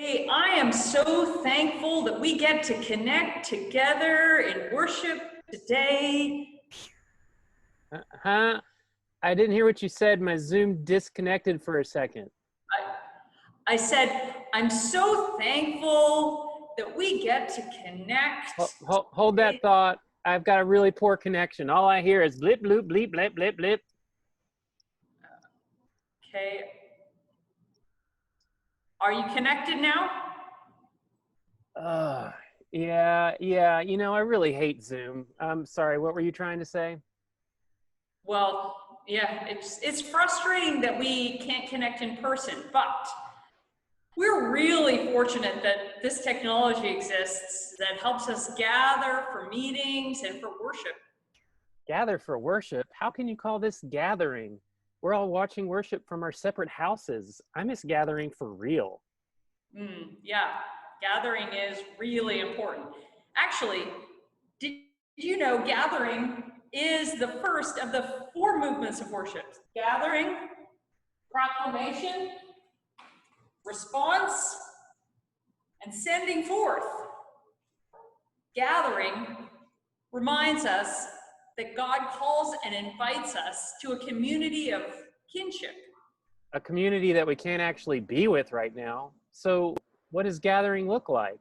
Hey, I am so thankful that we get to connect together in worship today. Huh? I didn't hear what you said. My Zoom disconnected for a second. I said, I'm so thankful that we get to connect Hold that today. thought. I've got a really poor connection. All I hear is blip, bloop, bleep, blip, blip, blip. Okay. Are you connected now? Yeah. I really hate Zoom. I'm sorry. What were you trying to say? Well, yeah, it's frustrating that we can't connect in person, but we're really fortunate that this technology exists that helps us gather for meetings and for worship. Gather for worship? How can you call this gathering? We're all watching worship from our separate houses. I miss gathering for real. Yeah, gathering is really important. Actually, did you know gathering is the first of the four movements of worship? Gathering, proclamation, response, and sending forth. Gathering reminds us that God calls and invites us to a community of kinship. A community that we can't actually be with right now. So, what does gathering look like?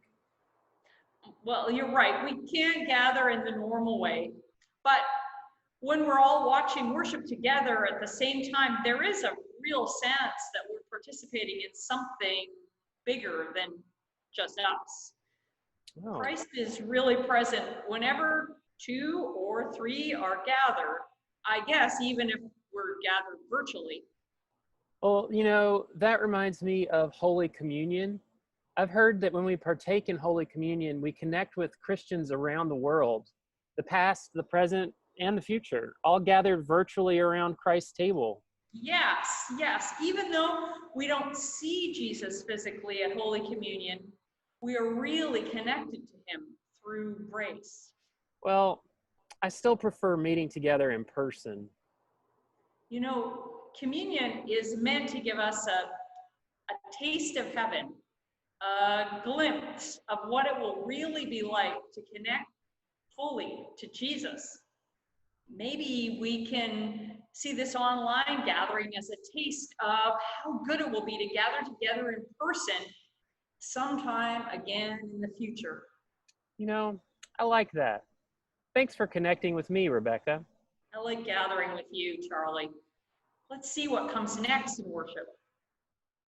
Well, you're right, we can't gather in the normal way, but when we're all watching worship together at the same time, there is a real sense that we're participating in something bigger than just us. Oh, Christ is really present whenever two or three are gathered, I guess, even if we're gathered virtually. well, that reminds me of Holy Communion. I've heard that when we partake in Holy Communion, we connect with Christians around the world, the past, the present, and the future, all gathered virtually around Christ's table. Yes, yes. Even though we don't see Jesus physically at Holy Communion, we are really connected to him through grace. Well, I still prefer meeting together in person. You know, communion is meant to give us a taste of heaven, a glimpse of what it will really be like to connect fully to Jesus. Maybe we can see this online gathering as a taste of how good it will be to gather together in person sometime again in the future. You know, I like that. Thanks for connecting with me, Rebecca. I like gathering with you, Charlie. Let's see what comes next in worship.